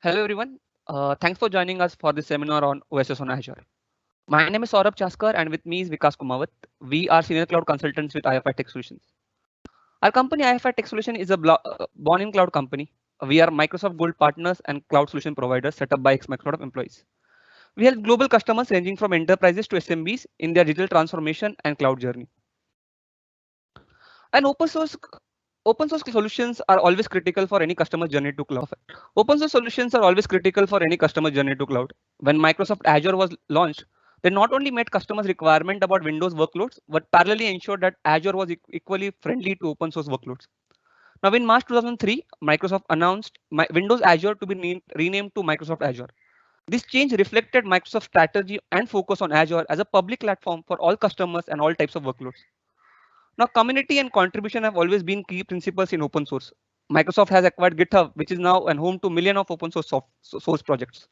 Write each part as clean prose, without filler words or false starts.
Hello everyone. Thanks for joining us for this seminar on OSS on Azure. My name is Saurabh Chaskar and with me is Vikas Kumawat. We are senior cloud consultants with IFI Techsolutions. Our company IFI Techsolutions is a born in cloud company. We are Microsoft Gold partners and cloud solution providers set up by ex-Microsoft employees. We help global customers ranging from enterprises to SMBs in their digital transformation and cloud journey. And open source solutions are always critical for any customer journey to cloud. Open source solutions are always critical for any customer journey to cloud. When Microsoft Azure was launched, they not only met customers' requirement about Windows workloads, but parallelly ensured that Azure was equally friendly to open source workloads. Now, in March 2003, Microsoft announced Windows Azure to be renamed to Microsoft Azure. This change reflected Microsoft's strategy and focus on Azure as a public platform for all customers and all types of workloads. Now, community and contribution have always been key principles in open source. Microsoft has acquired GitHub, which is now a home to millions of source projects.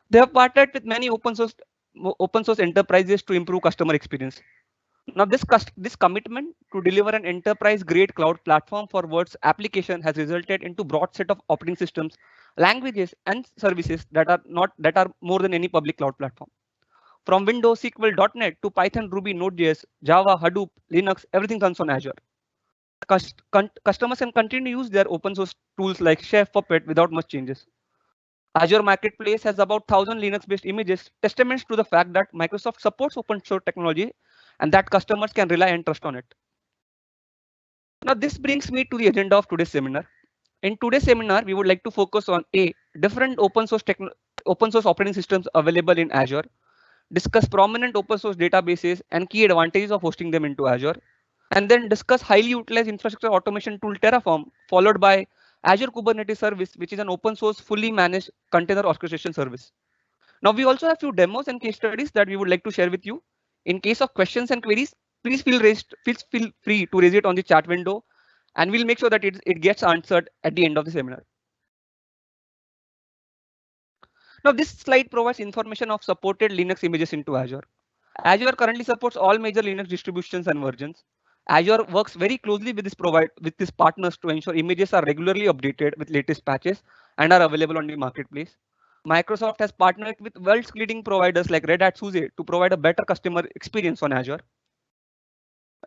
They have partnered with many open source enterprises to improve customer experience. Now, this commitment to deliver an enterprise-grade cloud platform for Word's application has resulted into broad set of operating systems, languages, and services that are more than any public cloud platform. From Windows, SQL, .NET to Python, Ruby, Node.js, Java, Hadoop, Linux, everything runs on Azure. Customers can continue to use their open source tools like Chef, Puppet without much changes. Azure Marketplace has about 1,000 Linux-based images, testaments to the fact that Microsoft supports open source technology and that customers can rely and trust on it. Now, this brings me to the agenda of today's seminar. In today's seminar, we would like to focus on different open source operating systems available in Azure, discuss prominent open source databases and key advantages of hosting them into Azure, and then discuss highly utilized infrastructure automation tool Terraform, followed by Azure Kubernetes service, which is an open source fully managed container orchestration service. Now, we also have few demos and case studies that we would like to share with you. In case of questions and queries, please feel free to raise it on the chat window, and we'll make sure that it gets answered at the end of the seminar. Now, this slide provides information of supported Linux images into Azure. Azure currently supports all major Linux distributions and versions. Azure works very closely with these partners to ensure images are regularly updated with latest patches and are available on the marketplace. Microsoft has partnered with world's leading providers like Red Hat SUSE to provide a better customer experience on Azure.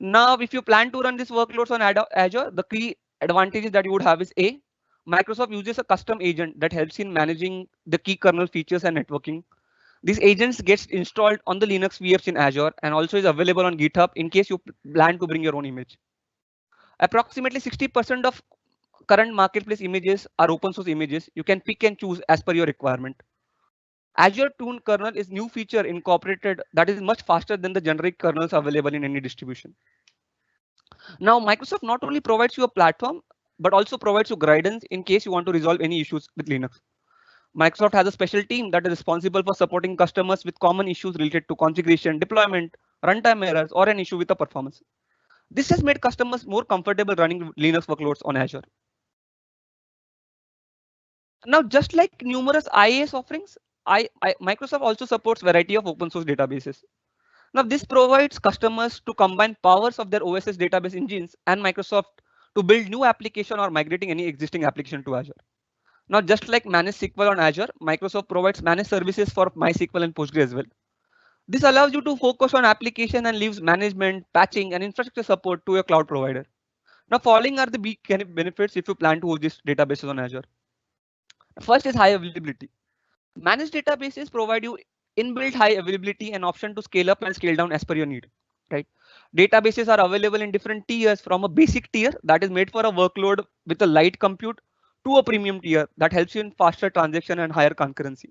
Now, if you plan to run these workloads on Azure, the key advantages that you would have is Microsoft uses a custom agent that helps in managing the key kernel features and networking. These agents gets installed on the Linux VMs in Azure and also is available on GitHub in case you plan to bring your own image. Approximately 60% of current marketplace images are open source images. You can pick and choose as per your requirement. Azure Tune kernel is new feature incorporated that is much faster than the generic kernels available in any distribution. Now, Microsoft not only provides you a platform, but also provides you guidance in case you want to resolve any issues with Linux. Microsoft has a special team that is responsible for supporting customers with common issues related to configuration, deployment, runtime errors, or an issue with the performance. This has made customers more comfortable running Linux workloads on Azure. Now, just like numerous IaaS offerings, Microsoft also supports variety of open source databases. Now, this provides customers to combine powers of their OSS database engines and Microsoft to build new application or migrating any existing application to Azure. Now, just like managed SQL on Azure, Microsoft provides managed services for MySQL and Postgre as well. This allows you to focus on application and leaves management, patching, and infrastructure support to your cloud provider. Now, following are the big benefits if you plan to host these databases on Azure. First is high availability. Managed databases provide you inbuilt high availability and option to scale up and scale down as per your need. Right? Databases are available in different tiers, from a basic tier that is made for a workload with a light compute to a premium tier that helps you in faster transaction and higher concurrency.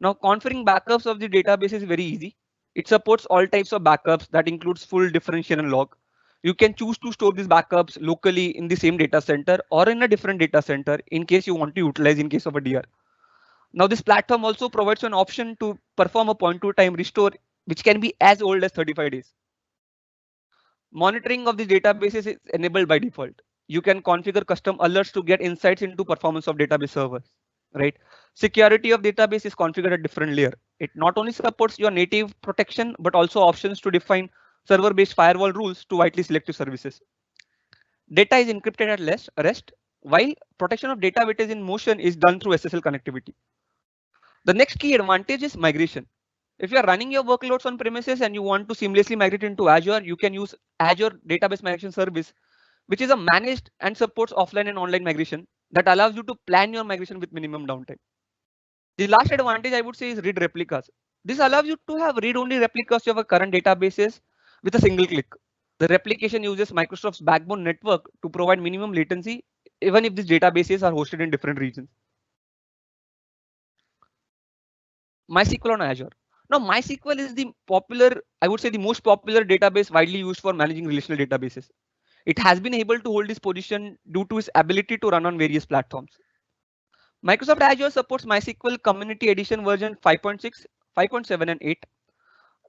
Now, configuring backups of the database is very easy. It supports all types of backups that includes full differential and log. You can choose to store these backups locally in the same data center or in a different data center in case you want to utilize in case of a DR. Now, this platform also provides an option to perform a point-to-time restore, which can be as old as 35 days. Monitoring of the databases is enabled by default. You can configure custom alerts to get insights into performance of database servers. Right? Security of database is configured at different layer. It not only supports your native protection, but also options to define server-based firewall rules to widely selective services. Data is encrypted at rest. while protection of data which is in motion is done through SSL connectivity. The next key advantage is migration. If you are running your workloads on premises and you want to seamlessly migrate into Azure, you can use Azure Database Migration Service, which is a managed and supports offline and online migration that allows you to plan your migration with minimum downtime. The last advantage I would say is read replicas. This allows you to have read-only replicas of your current databases with a single click. The replication uses Microsoft's backbone network to provide minimum latency, even if these databases are hosted in different regions. MySQL on Azure. Now, MySQL is the popular, I would say the most popular database widely used for managing relational databases. It has been able to hold this position due to its ability to run on various platforms. Microsoft Azure supports MySQL Community Edition version 5.6, 5.7, and 8.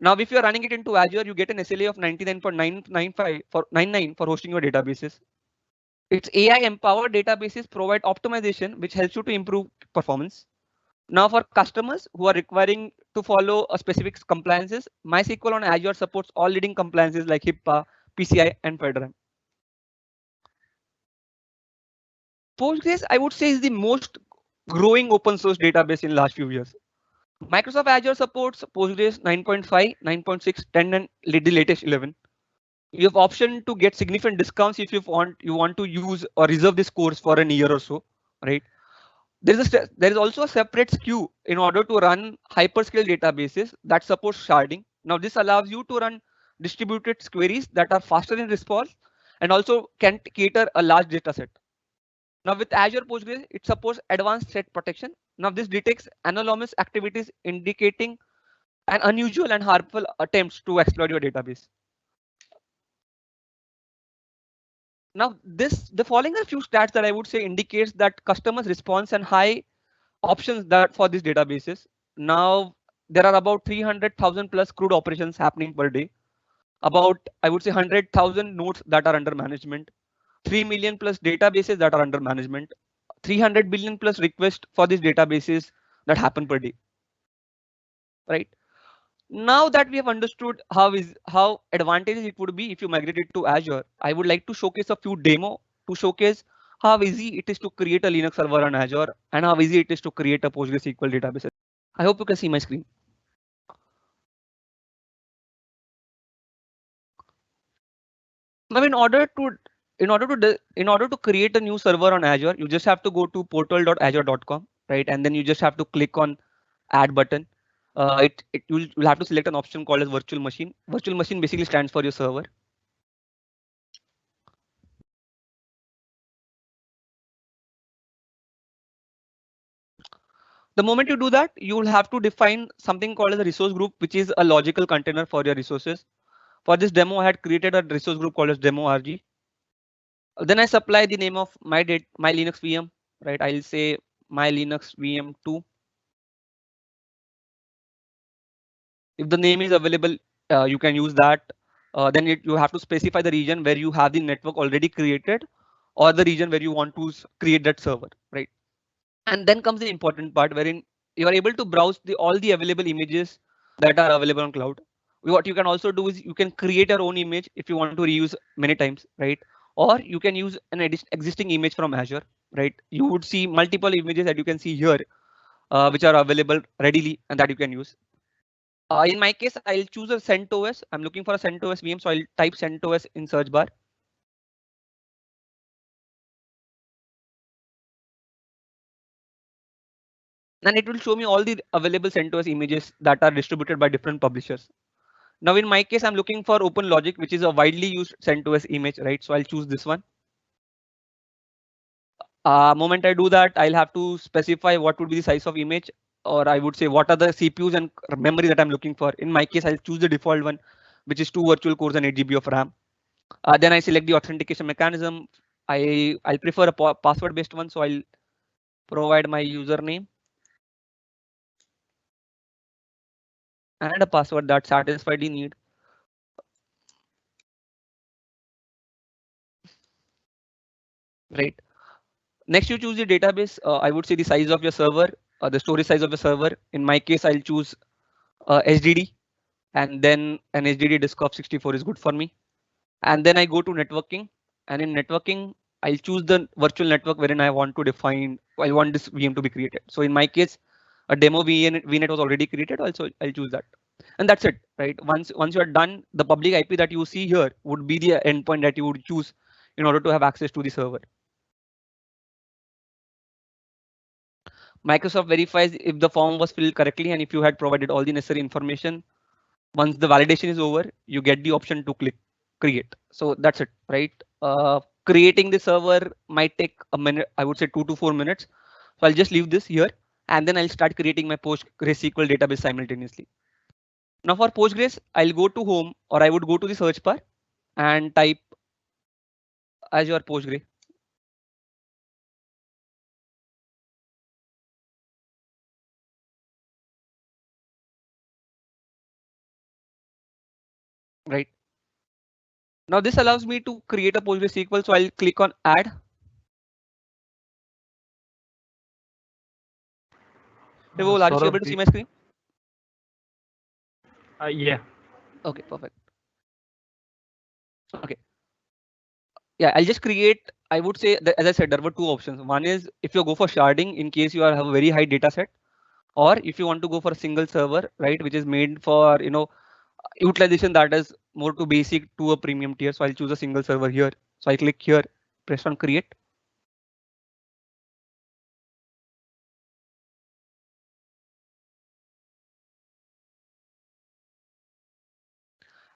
Now, if you're running it into Azure, you get an SLA of 99.995 for 99 for hosting your databases. Its AI empowered databases provide optimization, which helps you to improve performance. Now, for customers who are requiring to follow a specific compliances, MySQL on Azure supports all leading compliances like HIPAA, PCI, and FedRAMP. Postgres, I would say, is the most growing open source database in the last few years. Microsoft Azure supports Postgres 9.5, 9.6, 10, and the latest 11. You have option to get significant discounts if you want to use or reserve this course for an year or so, right? There is also a separate SKU in order to run hyperscale databases that supports sharding. Now this allows you to run distributed queries that are faster in response and also can cater a large data set. Now with Azure Postgres, it supports advanced threat protection. Now this detects anomalous activities indicating an unusual and harmful attempts to exploit your database. Now the following are a few stats that I would say indicates that customers response and high options that for these databases. Now there are about 300,000 plus CRUD operations happening per day. About I would say 100,000 nodes that are under management. 3 million plus databases that are under management. 300 billion plus requests for these databases that happen per day. Right. Now that we have understood how advantageous it would be if you migrate it to Azure, I would like to showcase a few demo to showcase how easy it is to create a Linux server on Azure and how easy it is to create a PostgreSQL database. I hope you can see my screen. Now, in order to create a new server on Azure, you just have to go to portal.azure.com, right? And then you just have to click on Add button. You'll have to select an option called as virtual machine. Virtual machine basically stands for your server. The moment you do that, you will have to define something called as a resource group, which is a logical container for your resources. For this demo, I had created a resource group called as demo RG. Then I supply the name of my Linux VM, right? I'll say my Linux VM 2. If the name is available, you can use that. Then you have to specify the region where you have the network already created or the region where you want to create that server, right? And then comes the important part wherein you are able to browse all the available images that are available on cloud. What you can also do is you can create your own image if you want to reuse many times, right? Or you can use an existing image from Azure, right? You would see multiple images that you can see here, which are available readily and that you can use. In my case, I'll choose a CentOS. I'm looking for a CentOS VM, so I'll type CentOS in search bar. And it will show me all the available CentOS images that are distributed by different publishers. Now, in my case, I'm looking for OpenLogic, which is a widely used CentOS image, right? So I'll choose this one. Moment I do that, I'll have to specify what would be the size of image, or I would say what are the CPUs and memory that I'm looking for. In my case, I'll choose the default one, which is 2 virtual cores and 8 GB of RAM. Then I select the authentication mechanism. I'll prefer a password based one, so I'll provide my username and a password that satisfies the need. Right. Next, you choose the database. I would say the size of your server, the storage size of the server. In my case, I'll choose HDD, and then an HDD disk of 64 is good for me. And then I go to networking, and in networking, I'll choose the virtual network wherein I want to define, I want this VM to be created. So in my case, a demo VNet was already created. Also, I'll choose that. And that's it, right? Once you are done, the public IP that you see here would be the endpoint that you would choose in order to have access to the server. Microsoft verifies if the form was filled correctly and if you had provided all the necessary information. Once the validation is over, you get the option to click create. So that's it, right? Creating the server might take a minute, I would say 2 to 4 minutes. So I'll just leave this here and then I'll start creating my PostgreSQL database simultaneously. Now for Postgres, I'll go to home or I would go to the search bar and type Azure Postgre. Right. Now this allows me to create a PostgreSQL. So I'll click on add. Hey, Vivol, are you able to see my screen? Yeah. Okay, perfect. Okay. Yeah, I'll just create. I would say that, as I said, there were two options. One is if you go for sharding in case you have a very high data set, or if you want to go for a single server, right, which is made for utilization that is more to basic to a premium tier. So I'll choose a single server here. So I click here, press on create.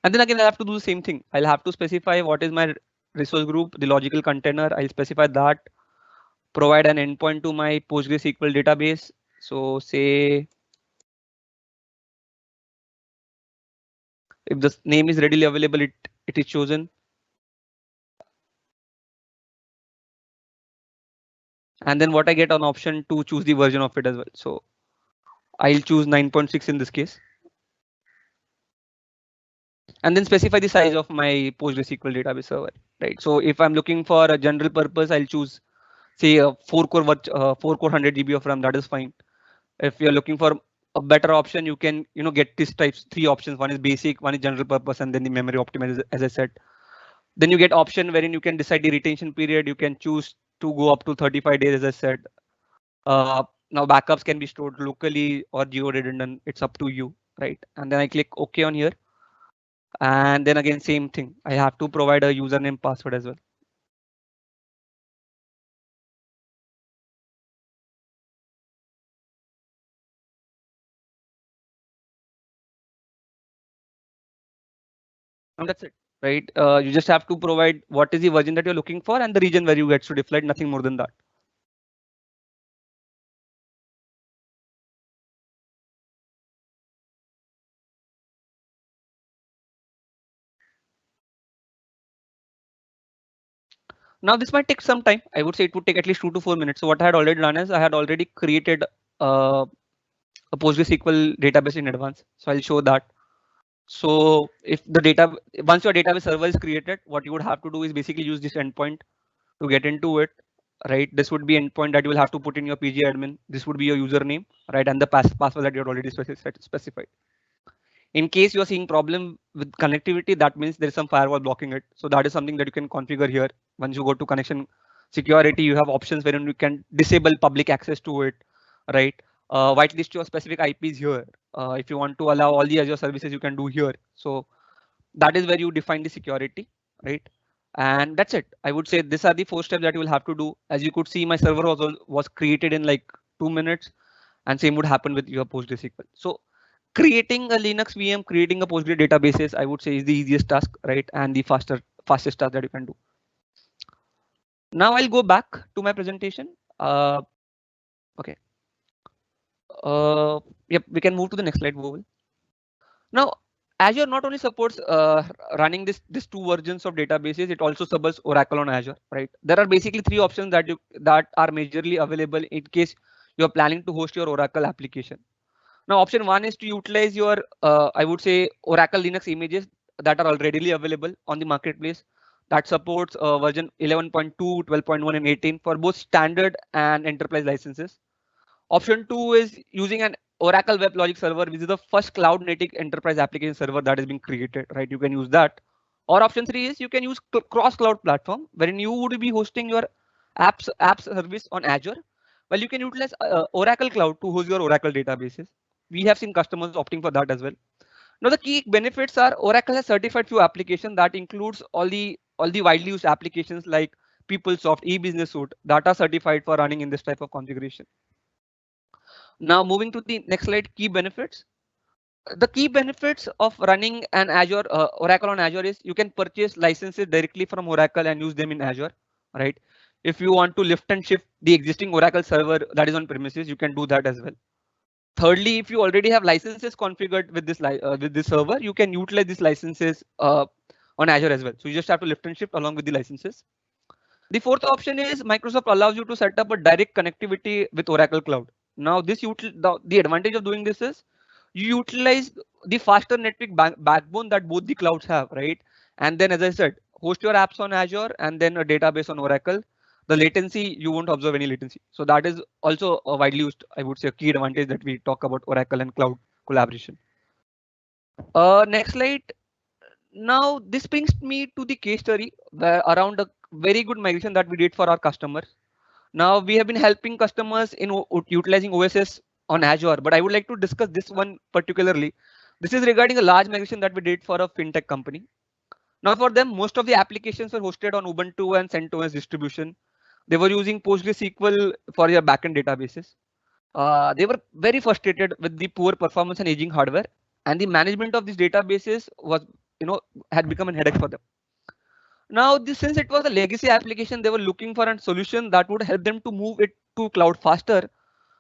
And then again, I have to do the same thing. I'll have to specify what is my resource group, the logical container. I'll specify that, provide an endpoint to my PostgreSQL database. So say if the name is readily available, it is chosen. And then what I get an option to choose the version of it as well. So I'll choose 9.6 in this case. And then specify the size of my PostgreSQL database server, right? So if I'm looking for a general purpose, I'll choose say a 4 core 100 GB of RAM. That is fine. If you're looking for a better option, you can get these types 3 options. One is basic, one is general purpose, and then the memory optimized, as I said. Then you get option wherein you can decide the retention period. You can choose to go up to 35 days, as I said. Now backups can be stored locally or geo redundant. It's up to you, right? And then I click OK on here. And then again, same thing. I have to provide a username password as well. And that's it, right? You just have to provide what is the version that you're looking for and the region where you get to deploy, nothing more than that. Now this might take some time. I would say it would take at least 2 to 4 minutes. So what I had already done is I had already created a PostgreSQL database in advance. So I'll show that. So if the data, once your database server is created, what you would have to do is basically use this endpoint to get into it, right? This would be endpoint that you will have to put in your PG admin. This would be your username, right? And the password that you had already specified. In case you are seeing problem with connectivity, that means there is some firewall blocking it. So that is something that you can configure here. Once you go to connection security, you have options wherein you can disable public access to it, right? Whitelist your specific IPs here. If you want to allow all the Azure services, you can do here. So that is where you define the security, right? And that's it. I would say these are the 4 steps that you will have to do. As you could see, my server was created in like 2 minutes, and same would happen with your PostgreSQL. So creating a Linux VM, creating a Postgre databases, I would say is the easiest task, right? And the fastest task that you can do. Now I'll go back to my presentation. Okay. Yep, we can move to the next slide, Vowel. Now, Azure not only supports running this 2 versions of databases, it also supports Oracle on Azure, right? There are basically 3 options that are majorly available in case you are planning to host your Oracle application. Now, option 1 is to utilize your, I would say, Oracle Linux images that are already available on the marketplace that supports version 11.2, 12.1, and 18 for both standard and enterprise licenses. Option 2 is using an Oracle WebLogic server, which is the first cloud native enterprise application server that is being created, right? You can use that. Or option 3 is you can use cross cloud platform, wherein you would be hosting your apps service on Azure. Well, you can utilize Oracle Cloud to host your Oracle databases. We have seen customers opting for that as well. Now the key benefits are Oracle has certified few applications that includes all the widely used applications like PeopleSoft, eBusiness Suite that are certified for running in this type of configuration. Now moving to the next slide, key benefits. The key benefits of running an Azure Oracle on Azure is you can purchase licenses directly from Oracle and use them in Azure, right? If you want to lift and shift the existing Oracle server that is on premises, you can do that as well. Thirdly, if you already have licenses configured with this server, you can utilize these licenses on Azure as well. So you just have to lift and shift along with the licenses. The fourth option is Microsoft allows you to set up a direct connectivity with Oracle Cloud. Now, the advantage of doing this is you utilize the faster network backbone that both the clouds have, right? And then, as I said, host your apps on Azure and then a database on Oracle. The latency, you won't observe any latency. So that is also a widely used, I would say, a key advantage that we talk about Oracle and cloud collaboration. Next slide. Now, this brings me to the case study around a very good migration that we did for our customers. Now, we have been helping customers in utilizing OSS on Azure, but I would like to discuss this one particularly. This is regarding a large migration that we did for a fintech company. Now, for them, most of the applications were hosted on Ubuntu and CentOS distribution. They were using PostgreSQL for their backend databases. They were very frustrated with the poor performance and aging hardware, and the management of these databases was, had become a headache for them. Now, since it was a legacy application, they were looking for a solution that would help them to move it to cloud faster,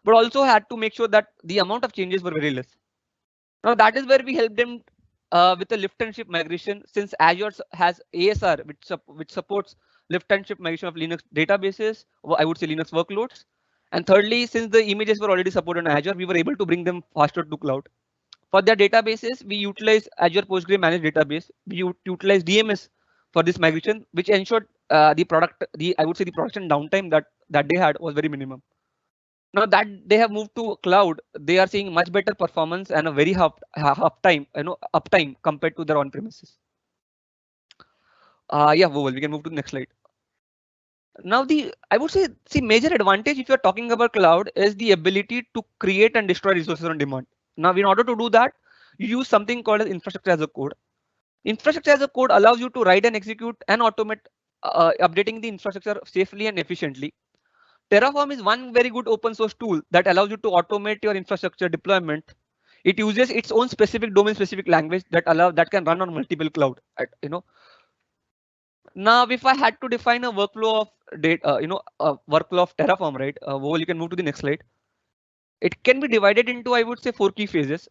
but also had to make sure that the amount of changes were very less. Now, that is where we helped them with a lift and shift migration, since Azure has ASR, which supports lift and shift migration of Linux databases, or I would say Linux workloads. And thirdly, since the images were already supported on Azure, we were able to bring them faster to cloud. For their databases, we utilize Azure Postgre Managed Database. We utilize DMS for this migration, which ensured the production downtime that they had was very minimum. Now that they have moved to cloud, they are seeing much better performance and a very uptime compared to their on-premises. Yeah, Vowel, we can move to the next slide. Now I would say major advantage if you're talking about cloud is the ability to create and destroy resources on demand. Now, in order to do that, you use something called as infrastructure as a code. Infrastructure as a code allows you to write and execute and automate updating the infrastructure safely and efficiently. Terraform is one very good open source tool that allows you to automate your infrastructure deployment. It uses its own specific domain specific language that can run on multiple cloud. Now, if I had to define a workflow of workflow of Terraform, right? You can move to the next slide. It can be divided into, I would say, 4 key phases.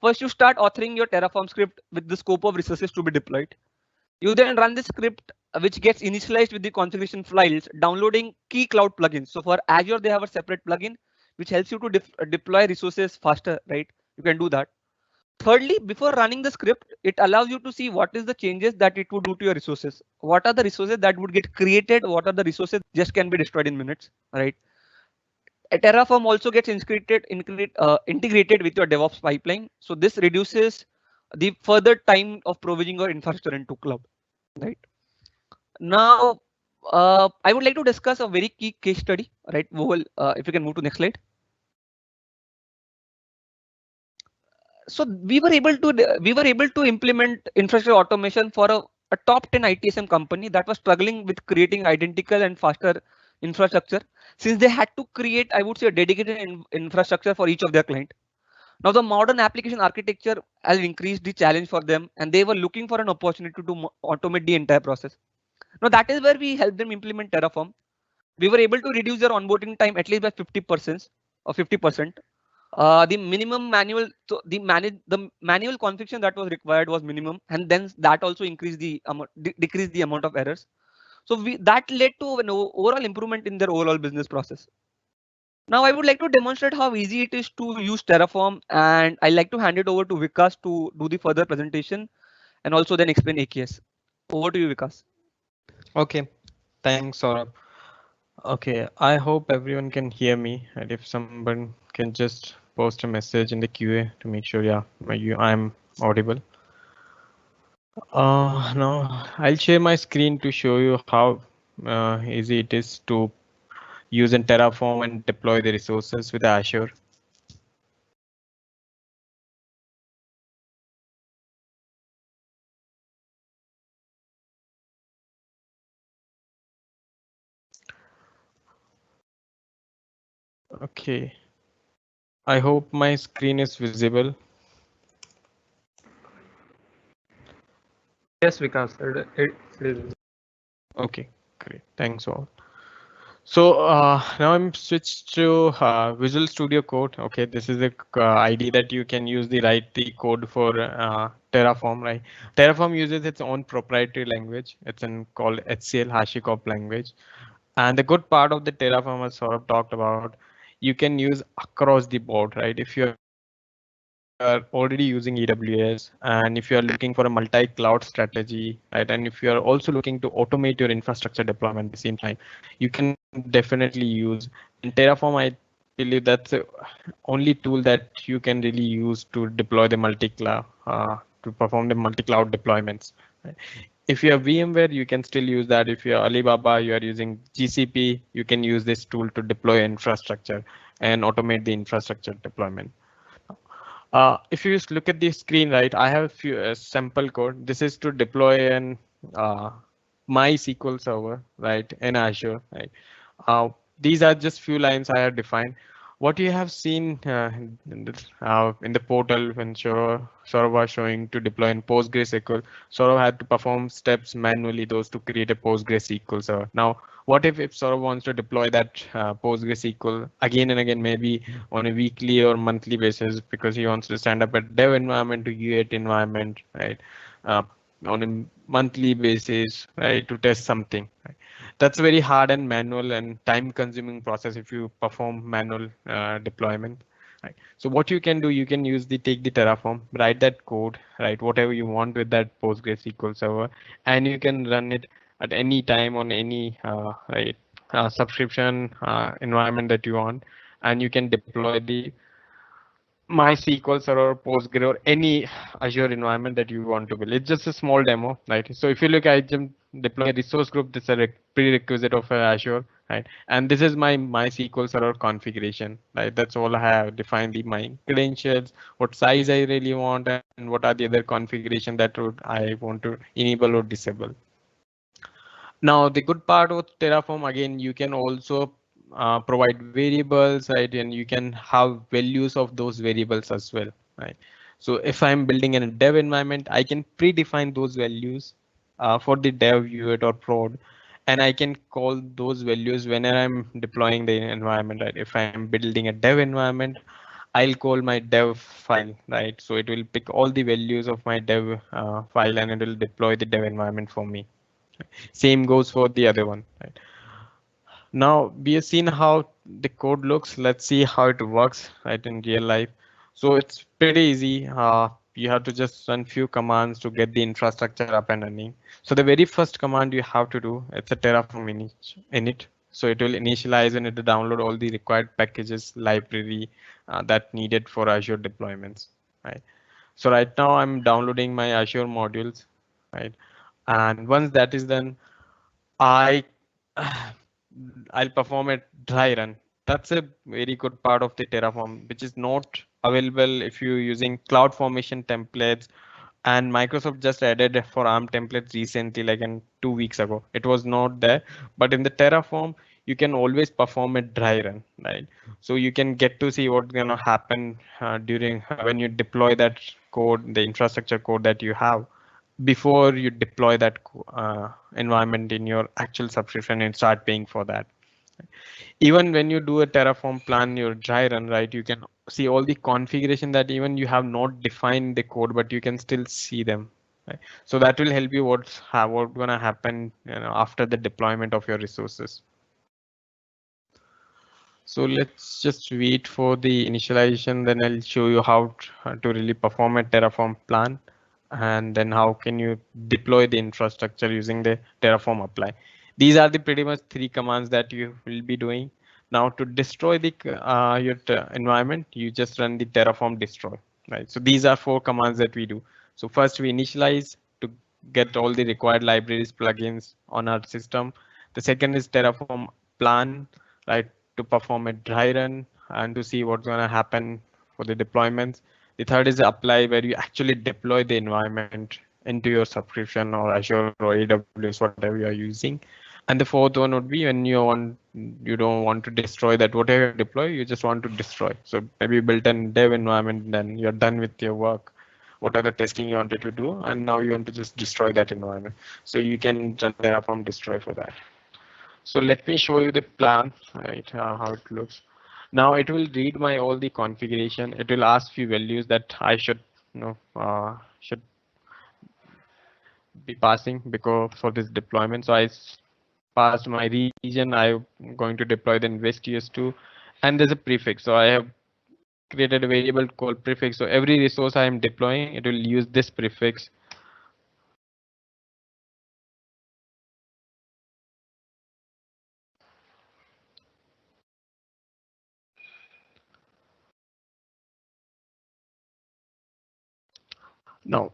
First you start authoring your Terraform script with the scope of resources to be deployed. You then run the script, which gets initialized with the configuration files, downloading key cloud plugins. So for Azure, they have a separate plugin which helps you to deploy resources faster, right? You can do that. Thirdly, before running the script, it allows you to see what is the changes that it would do to your resources. What are the resources that would get created? What are the resources just can be destroyed in minutes, right? Terraform also gets integrated with your DevOps pipeline. So this reduces the further time of provisioning your infrastructure into cloud, right? Now, I would like to discuss a very key case study, right? If you can move to next slide. So we were able to implement infrastructure automation for a top 10 ITSM company that was struggling with creating identical and faster infrastructure, since they had to create, I would say, a dedicated infrastructure for each of their client. Now the modern application architecture has increased the challenge for them, and they were looking for an opportunity to automate the entire process. Now that is where we helped them implement Terraform. We were able to reduce their onboarding time at least by 50% or 50%. The minimum manual, so the manual configuration that was required was minimum, and then that also increased the decreased the amount of errors. So that led to an overall improvement in their overall business process. Now I would like to demonstrate how easy it is to use Terraform, and I'd like to hand it over to Vikas to do the further presentation and also then explain AKS. Over to you, Vikas. Okay, thanks, Saurabh. Okay, I hope everyone can hear me, and if someone can just post a message in the QA to make sure, yeah, I'm audible. Now I'll share my screen to show you how easy it is to use in Terraform and deploy the resources with Azure. Okay, I hope my screen is visible. Yes, Vikas, it is. Okay, great. Thanks all. So now I'm switched to Visual Studio Code. Okay, this is the ID that you can use the write the code for Terraform, right? Terraform uses its own proprietary language. It's in called HCL HashiCorp language. And the good part of the Terraform, as sort of talked about, you can use across the board, right? If you are already using AWS and if you are looking for a multi-cloud strategy, right? And if you are also looking to automate your infrastructure deployment at the same time, you can definitely use. And Terraform, I believe that's the only tool that you can really use to deploy the multi-cloud, to perform the multi-cloud deployments. Right? If you have VMware, you can still use that. If you're Alibaba, you are using GCP, you can use this tool to deploy infrastructure and automate the infrastructure deployment. If you just look at the screen, right, I have a few sample code. This is to deploy an uh, MySQL server, right, in Azure. Right. These are just few lines I have defined. What you have seen in the portal when Saurav was showing to deploy in PostgreSQL, Saurav had to perform steps manually, those to create a PostgreSQL server. Now, what if Saurav wants to deploy that PostgreSQL again and again, maybe on a weekly or monthly basis, because he wants to stand up a dev environment to U8 environment, right? Uh, on a monthly basis, right, to test something. Right? That's a very hard and manual and time consuming process if you perform manual deployment. Right. So what you can do, you can use the take the Terraform, write that code, right, whatever you want with that PostgreSQL server, and you can run it at any time on any subscription environment that you want, and you can deploy the MySQL server, Postgre, or any Azure environment that you want to build. It's just a small demo, right? So if you look, I just deploy a resource group. This is a prerequisite of Azure, right? And this is my MySQL server configuration, right? That's all I have defined my credentials, what size I really want, and what are the other configuration that would I want to enable or disable. Now, the good part of Terraform, again, you can also provide variables, right? And you can have values of those variables as well, right? So if I'm building in a dev environment, I can predefine those values for the dev, UAT or prod, and I can call those values whenever I'm deploying the environment, right? If I'm building a dev environment, I'll call my dev file, right? So it will pick all the values of my dev file and it will deploy the dev environment for me. Same goes for the other one. Right? Now we have seen how the code looks. Let's see how it works right in real life. So it's pretty easy. You have to just run few commands to get the infrastructure up and running. So the very first command you have to do, it's a Terraform init. So it will initialize and it will download all the required packages, library that needed for Azure deployments. Right. So right now I'm downloading my Azure modules. Right. And once that is done, I I'll perform a dry run. That's a very good part of the Terraform, which is not available if you're using CloudFormation templates. And Microsoft just added for ARM templates recently, like in 2 weeks ago. It was not there, but in the Terraform, you can always perform a dry run, right? So you can get to see what's gonna happen during when you deploy that code, the infrastructure code that you have before you deploy that environment in your actual subscription and start paying for that. Even when you do a Terraform plan, your dry run, right, you can see all the configuration that even you have not defined the code, but you can still see them. Right? So that will help you what's gonna happen, after the deployment of your resources. So let's just wait for the initialization, then I'll show you how to really perform a Terraform plan, and then how can you deploy the infrastructure using the Terraform apply. These are the pretty much three commands that you will be doing. Now to destroy the environment, you just run the Terraform destroy, right? So these are four commands that we do. So first we initialize to get all the required libraries, plugins on our system. The second is Terraform plan, right, to perform a dry run and to see what's going to happen for the deployments. The third is apply, where you actually deploy the environment into your subscription or Azure or AWS, whatever you are using. And the fourth one would be when you don't want to destroy that whatever you deploy, you just want to destroy. So maybe you built a dev environment, then you're done with your work. What are the testing you wanted to do, and now you want to just destroy that environment. So you can run Terraform destroy for that. So let me show you the plan, right? How it looks. Now it will read my all the configuration. It will ask few values that I should should be passing because for this deployment. So passed my region. I'm going to deploy the invest-ES2, and there's a prefix. So I have created a variable called prefix. So every resource I am deploying, it will use this prefix. Now,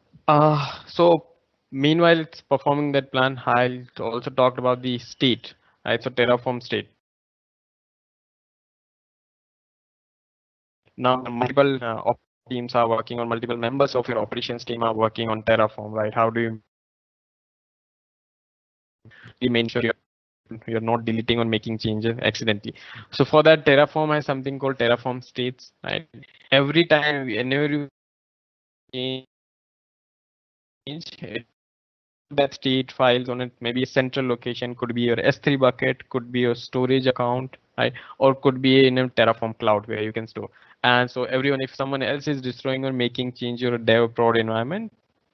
so meanwhile it's performing that plan, I also talked about the state, right? So Terraform state. Now multiple teams are working on, multiple members of your operations team are working on Terraform, right? How do you make sure you're not deleting or making changes accidentally? So for that, Terraform has something called Terraform states, right? Every time, whenever you change it, that state files on it, maybe a central location, could be your S3 bucket, could be your storage account, right? Or could be in a Terraform cloud where you can store. And so everyone, if someone else is destroying or making change your dev prod environment,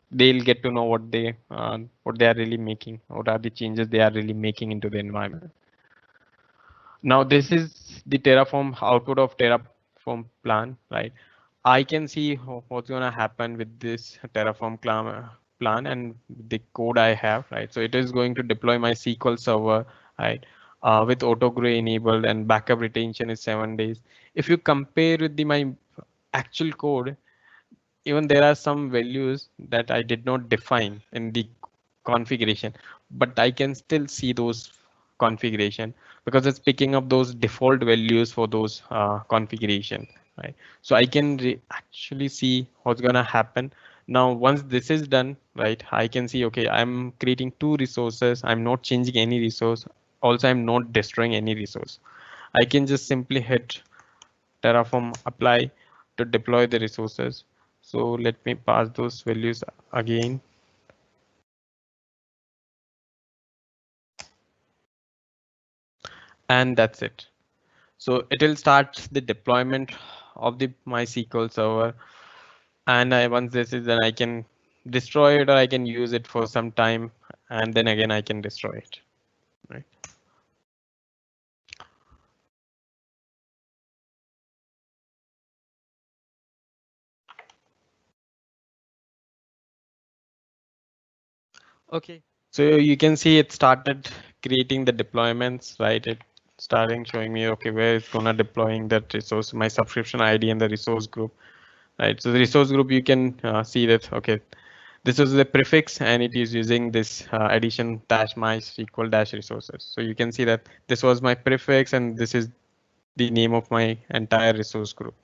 they'll get to know what they are really making, what are the changes they are really making into the environment. Now this is the Terraform output of Terraform plan, right? I can see what's going to happen with this Terraform plan and the code I have, right? So it is going to deploy my SQL server, right? With autogray enabled, and backup retention is 7 days. If you compare with my actual code, even there are some values that I did not define in the configuration, but I can still see those configuration because it's picking up those default values for those configuration, right? So I can actually see what's gonna happen. Now, once this is done, right, I can see, okay, I'm creating 2 resources. I'm not changing any resource. Also, I'm not destroying any resource. I can just simply hit Terraform apply to deploy the resources. So let me pass those values again. And that's it. So it will start the deployment of the MySQL server. And once this is done, I can destroy it or I can use it for some time. And then again, I can destroy it. Right. Okay. So you can see it started creating the deployments, right? It starting showing me, okay, where it's gonna deploying that resource, my subscription ID and the resource group, right? So the resource group, you can see that, okay, this is the prefix and it is using this addition dash MySQL dash resources. So you can see that this was my prefix and this is the name of my entire resource group.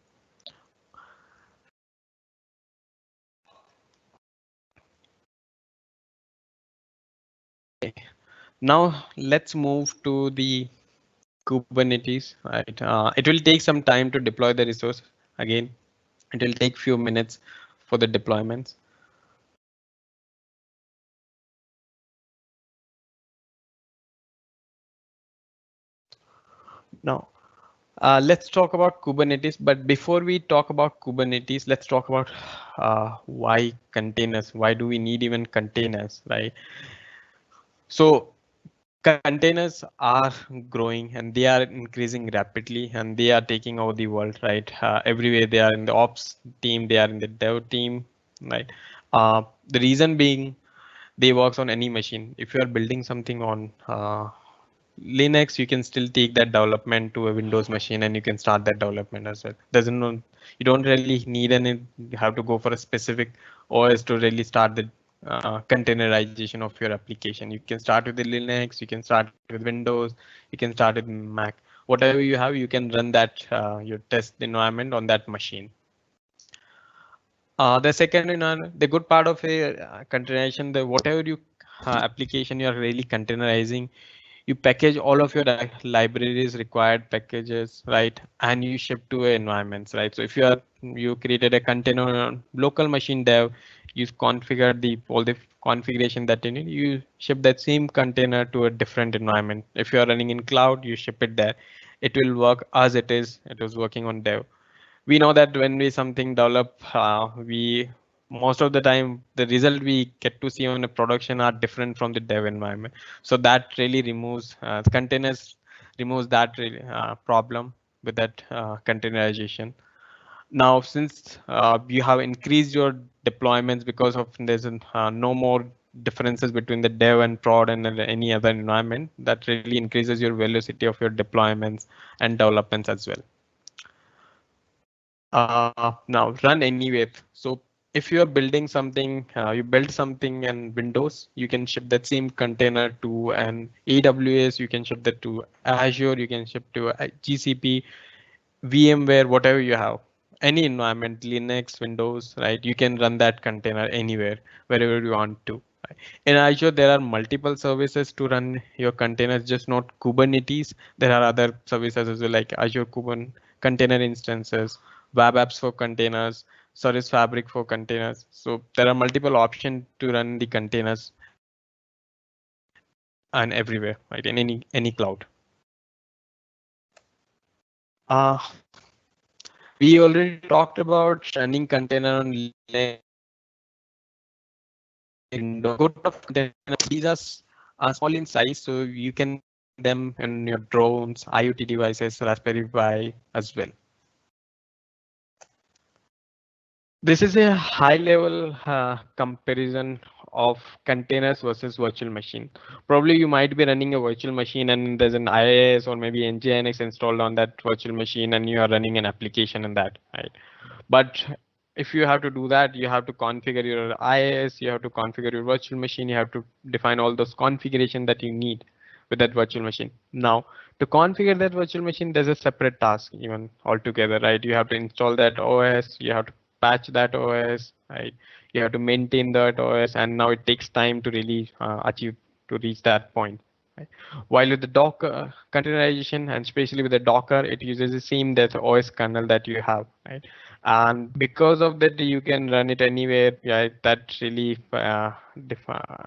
Okay. Now let's move to the Kubernetes, right? It will take some time to deploy the resource. Again, it will take few minutes for the deployments. Now, let's talk about Kubernetes. But before we talk about Kubernetes, let's talk about why containers. Why do we need even containers, right? So containers are growing and they are increasing rapidly and they are taking over the world, right? Everywhere they are in the ops team, they are in the dev team, right? The reason being they works on any machine. If you are building something on Linux, you can still take that development to a Windows machine and you can start that development as well. You don't really need any, you have to go for a specific OS to really start the containerization of your application. You can start with the Linux, you can start with Windows, you can start with Mac. Whatever you have, you can run that your test environment on that machine. The second, the good part of a containerization, the whatever you application you are really containerizing, you package all of your libraries, required packages, right, and you ship to environments, right. So if you created a container on local machine dev, you configure the all the configuration that you need, you ship that same container to a different environment. If you are running in cloud, you ship it there. It will work as it was working on dev. We know that when we something develop, we most of the time the result we get to see on a production are different from the dev environment. So that really removes containers removes that really, problem with that containerization. Now, since you have increased your deployments because of there's no more differences between the dev and prod and any other environment, that really increases your velocity of your deployments and developments as well. Now run anywhere. So if you are building something, you build something in Windows, you can ship that same container to an AWS, you can ship that to Azure, you can ship to GCP, VMware, whatever you have, any environment, Linux, Windows, right? You can run that container anywhere, wherever you want to. In Azure, there are multiple services to run your containers, just not Kubernetes. There are other services as well, like Azure Kubernetes container instances, web apps for containers, service fabric for containers. So there are multiple options to run the containers and everywhere, right? In any cloud. Uh, we already talked about running container on Linux. Good of containers. These are small in size, so you can them in your drones, IoT devices, Raspberry Pi as well. This is a high level comparison of containers versus virtual machine. Probably you might be running a virtual machine and there's an IaaS or maybe NGINX installed on that virtual machine and you are running an application in that, right? But if you have to do that, you have to configure your IaaS, you have to configure your virtual machine, you have to define all those configuration that you need with that virtual machine. Now, to configure that virtual machine, there's a separate task even altogether, right? You have to install that OS, you have to patch that OS, right? You have to maintain that OS, and now it takes time to really achieve to reach that point. Right? While with the Docker containerization, and especially with the Docker, it uses the same that OS kernel that you have, right? And because of that, you can run it anywhere. Yeah, that really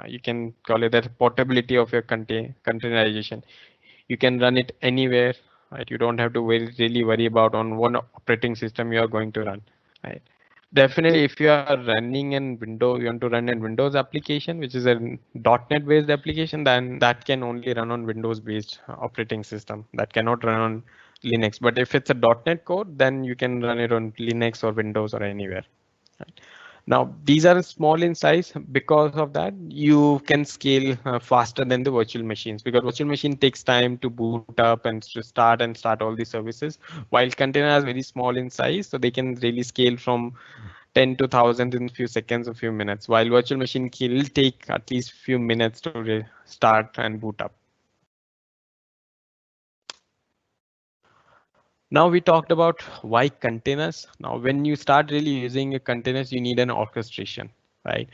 you can call it that portability of your containerization. You can run it anywhere, right? You don't have to really worry about on one operating system you are going to run, right? Definitely, if you are running in Windows, you want to run in Windows application, which is a .NET based application, then that can only run on Windows based operating system. That cannot run on Linux. But if it's a .NET code, then you can run it on Linux or Windows or anywhere. Right. Now, these are small in size. Because of that, you can scale faster than the virtual machines, because virtual machine takes time to boot up and to start all these services, while container is very small in size, so they can really scale from 10 to 1,000 in few seconds or few minutes, while virtual machine will take at least few minutes to start and boot up. Now we talked about why containers. Now, when you start really using containers, you need an orchestration, right?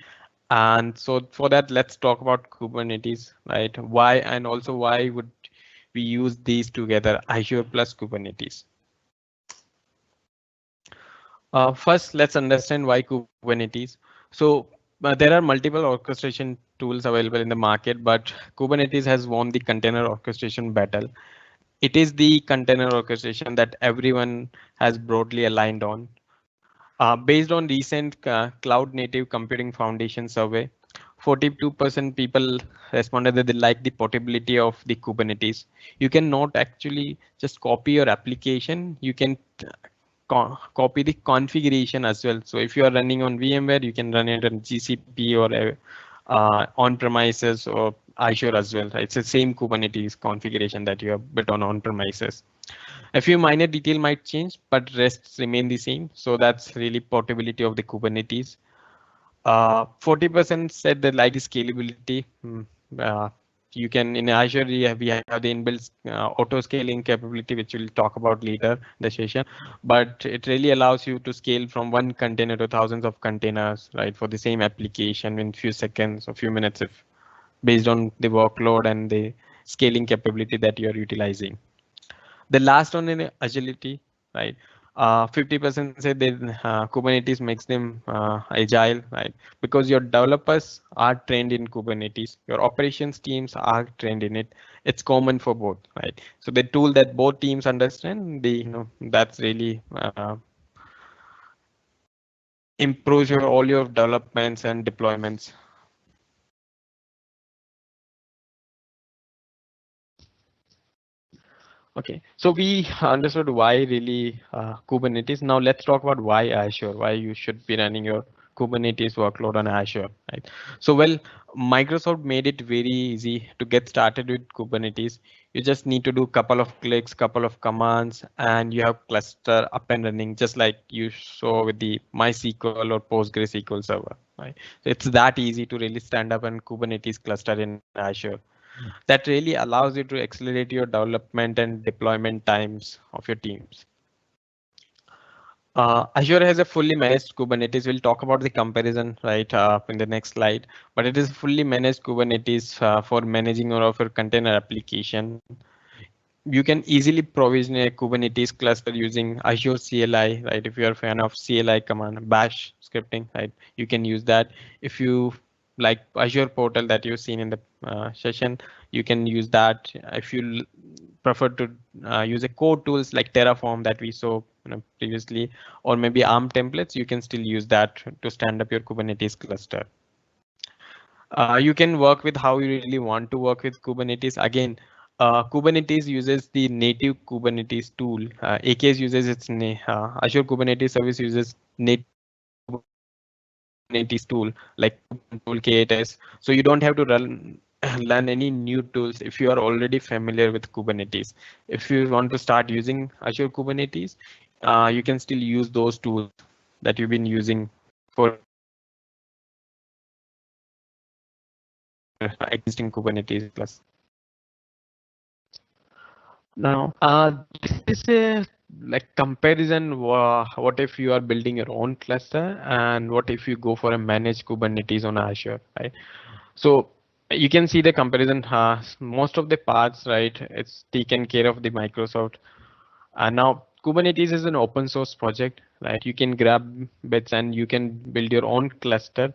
And so for that, let's talk about Kubernetes, right? Why, and also why would we use these together, Azure plus Kubernetes? First, let's understand why Kubernetes. So there are multiple orchestration tools available in the market, but Kubernetes has won the container orchestration battle. It is the container orchestration that everyone has broadly aligned on. Based on recent Cloud Native Computing Foundation survey, 42% people responded that they like the portability of the Kubernetes. You cannot actually just copy your application. You can copy the configuration as well. So if you are running on VMware, you can run it on GCP or on premises or Azure as well. Right? It's the same Kubernetes configuration that you have built on premises. A few minor detail might change, but rests remain the same. So that's really portability of the Kubernetes. 40% said they like scalability. You can in Azure we have the inbuilt auto scaling capability, which we'll talk about later in the session. But it really allows you to scale from one container to thousands of containers, right, for the same application in few seconds or few minutes, if based on the workload and the scaling capability that you are utilizing. The last one in agility, right? 50% say that Kubernetes makes them agile, right? Because your developers are trained in Kubernetes, your operations teams are trained in it. It's common for both, right? So the tool that both teams understand, that's really improves all your developments and deployments. Okay, so we understood why really Kubernetes. Now let's talk about why Azure, why you should be running your Kubernetes workload on Azure, right? So well, Microsoft made it very easy to get started with Kubernetes. You just need to do a couple of clicks, couple of commands, and you have cluster up and running, just like you saw with the MySQL or PostgreSQL server, right? So it's that easy to really stand up a Kubernetes cluster in Azure. That really allows you to accelerate your development and deployment times of your teams. Azure has a fully managed Kubernetes. We'll talk about the comparison right in the next slide, but it is fully managed Kubernetes for managing all of your container application. You can easily provision a Kubernetes cluster using Azure CLI, right? If you're a fan of CLI command, bash scripting, right? You can use that. If you like Azure portal that you've seen in the session, you can use that. If you prefer to use a code tools like Terraform that we saw previously, or maybe ARM templates, you can still use that to stand up your Kubernetes cluster. You can work with how you really want to work with Kubernetes. Again, Kubernetes uses the native Kubernetes tool. AKS uses Azure Kubernetes service uses native Kubernetes tool like tool KTS. So you don't have to learn any new tools if you are already familiar with Kubernetes. If you want to start using Azure Kubernetes, you can still use those tools that you've been using for existing Kubernetes plus. Now, this is a like comparison. What if you are building your own cluster, and what if you go for a managed Kubernetes on Azure, right? So you can see the comparison. Most of the parts, right? It's taken care of the Microsoft. And now Kubernetes is an open source project, right? You can grab bits and you can build your own cluster.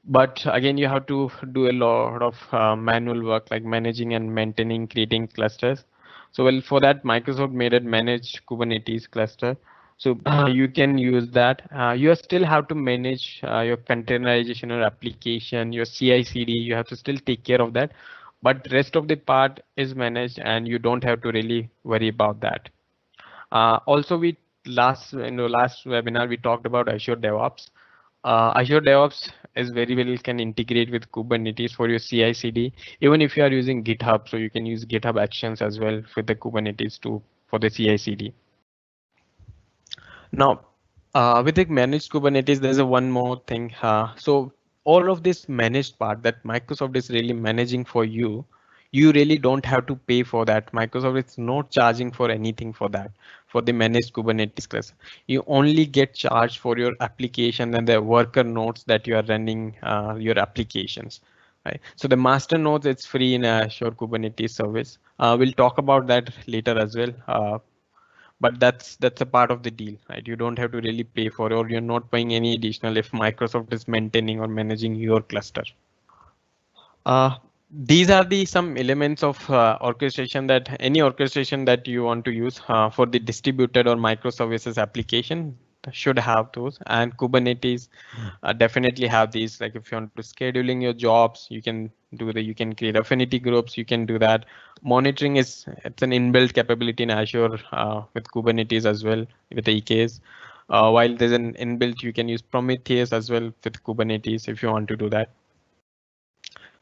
But again, you have to do a lot of manual work like managing and maintaining, creating clusters. So well, for that, Microsoft made it managed Kubernetes cluster. So you can use that. You still have to manage your containerization or application, your CI/CD. You have to still take care of that. But rest of the part is managed and you don't have to really worry about that. Also, we in the last webinar, we talked about Azure DevOps. Azure DevOps is very well can integrate with Kubernetes for your CI/CD, even if you are using GitHub. So you can use GitHub Actions as well with the Kubernetes too for the CI/CD. Now, with the managed Kubernetes, there's a one more thing. So all of this managed part that Microsoft is really managing for you, you really don't have to pay for that. Microsoft is not charging for anything for that, for the managed Kubernetes cluster. You only get charged for your application and the worker nodes that you are running your applications. Right. So the master nodes, it's free in Azure Kubernetes service. We'll talk about that later as well. But that's a part of the deal, right? You don't have to really pay for it, or you're not paying any additional if Microsoft is maintaining or managing your cluster. These are the some elements of orchestration that any orchestration that you want to use for the distributed or microservices application should have those, and Kubernetes definitely have these. Like if you want to scheduling your jobs, you can do that. You can create affinity groups. You can do that. Monitoring it's an inbuilt capability in Azure with Kubernetes as well with EKs. While there's an inbuilt, you can use Prometheus as well with Kubernetes if you want to do that.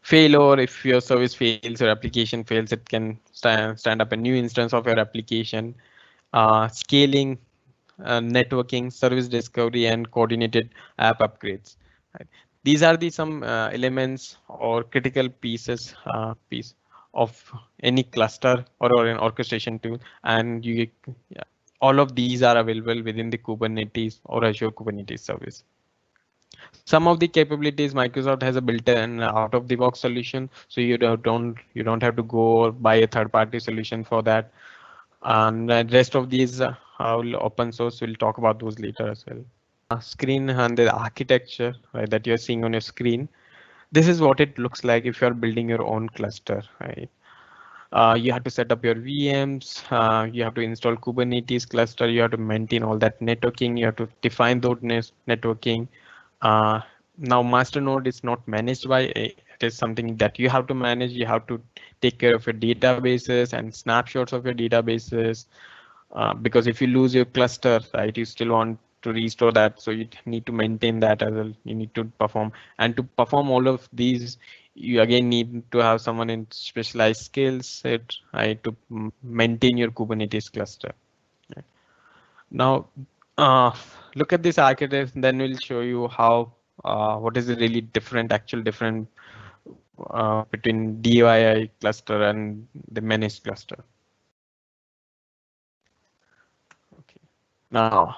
Failure, if your service fails or application fails, it can stand up a new instance of your application. Scaling, networking, service discovery, and coordinated app upgrades. Right? These are the some elements or critical pieces of any cluster or an orchestration tool, and yeah, all of these are available within the Kubernetes or Azure Kubernetes service. Some of the capabilities Microsoft has a built-in out-of-the-box solution, so you don't have to go or buy a third-party solution for that. And the rest of these open source, we'll talk about those later as well. Screen and the architecture, right, that you're seeing on your screen. This is what it looks like if you're building your own cluster, right? You have to set up your VMs, you have to install Kubernetes cluster, you have to maintain all that networking, you have to define those networking. Uh, Now Masternode is not managed by it is something that you have to manage. You have to take care of your databases and snapshots of your databases. Because if you lose your cluster, right, you still want to restore that. So you need to maintain that as well. You need to perform, and to perform all of these, you again need to have someone in specialized skill set, right, to maintain your Kubernetes cluster. Right. Now, look at this architecture, then we'll show you how what is the really actual different between DIY cluster and the managed cluster. Okay. Now,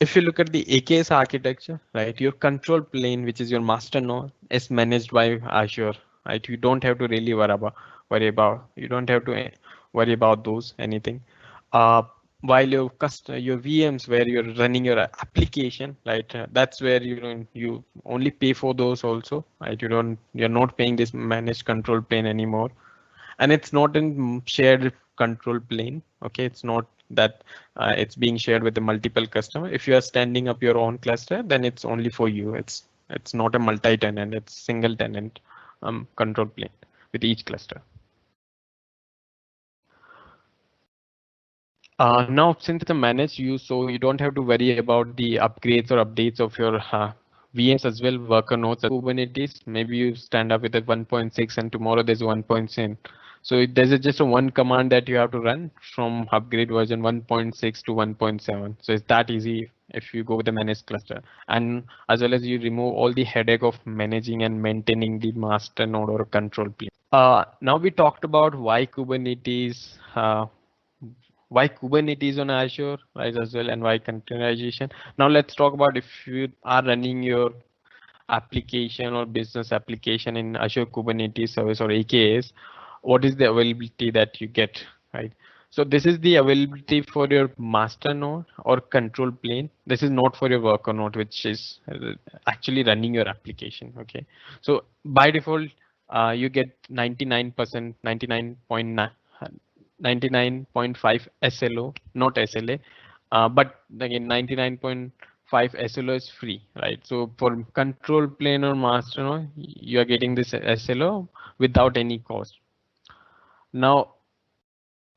if you look at the AKS architecture, right, your control plane, which is your master node, is managed by Azure, right? You don't have to really you don't have to worry about those anything. While your VMs where you're running your application, right, that's where you only pay for those also, right? You're not paying this managed control plane anymore, and it's not in shared control plane. Okay, it's not that it's being shared with the multiple customer. If you are standing up your own cluster, then it's only for you. It's not a multi-tenant, it's single tenant control plane with each cluster. Now, since it's a managed use, so you don't have to worry about the upgrades or updates of your VMs as well, worker nodes, Kubernetes. Maybe you stand up with a 1.6 and tomorrow there's 1.7. So there's just a one command that you have to run from upgrade version 1.6 to 1.7. So it's that easy if you go with the managed cluster, and as well as you remove all the headache of managing and maintaining the master node or control plane. Now we talked about why Kubernetes. Why Kubernetes on Azure, right, as well, and why containerization. Now let's talk about if you are running your application or business application in Azure Kubernetes service or AKS, what is the availability that you get, right? So this is the availability for your master node or control plane. This is not for your worker node, which is actually running your application. Okay, so by default, you get 99%, 99.5 SLO, not SLA, but again 99.5 SLO is free, right? So for control plane or master node, you are getting this SLO without any cost. Now,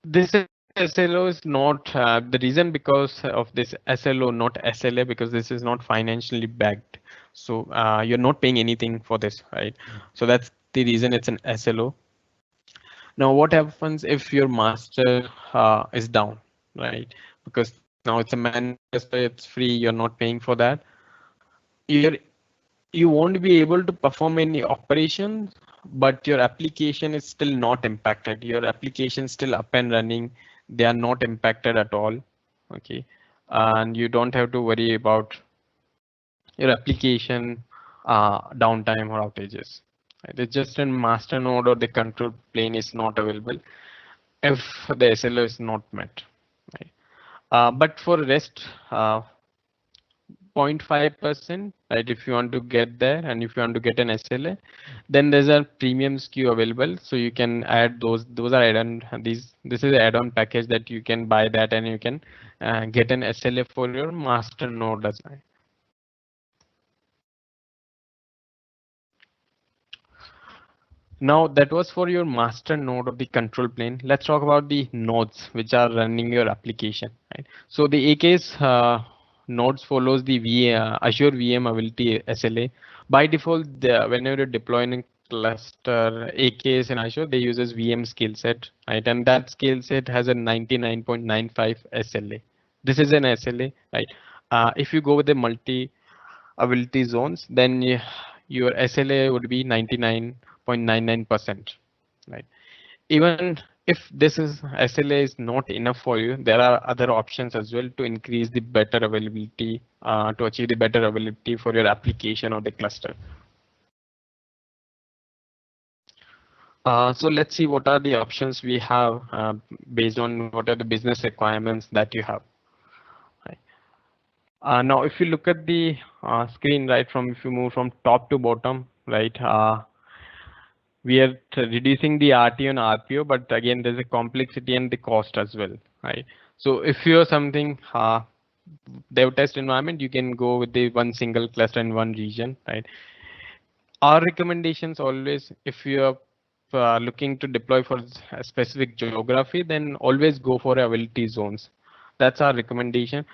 this SLO is not the reason because of this SLO, not SLA, because this is not financially backed. So you're not paying anything for this, right? So that's the reason it's an SLO. Now, what happens if your master is down, right? Because now it's a managed cluster, it's free, you're not paying for that. You won't be able to perform any operations, but your application is still not impacted. Your application is still up and running. They are not impacted at all. Okay, and you don't have to worry about your application downtime or outages. Right? It's just a master node or the control plane is not available if the SLO is not met. Right? But for rest, 0.5%, right? If you want to get there and if you want to get an SLA, then there's a premium SKU available. So you can add those. Those are add-on. This is an add-on package that you can buy that and you can get an SLA for your master node as well. Now that was for your master node of the control plane. Let's talk about the nodes which are running your application. Right? So the AKS nodes follows the Azure VM Ability SLA. By default, whenever you're deploying a cluster AKS in Azure, they uses VM skill set, right? And that skill set has a 99.95 SLA. This is an SLA, right? If you go with a ability zones, then your SLA would be 99.99%, right? Even if this is SLA is not enough for you, there are other options as well to increase the better availability, to achieve the better availability for your application or the cluster. So let's see what are the options we have based on what are the business requirements that you have. Right. Now, if you look at the screen, right, if you move from top to bottom, right, we are reducing the RTO and RPO, but again, there's a complexity and the cost as well, right? So if you're something dev test environment, you can go with the one single cluster in one region, right? Our recommendations always, if you are looking to deploy for a specific geography, then always go for availability zones. That's our recommendation.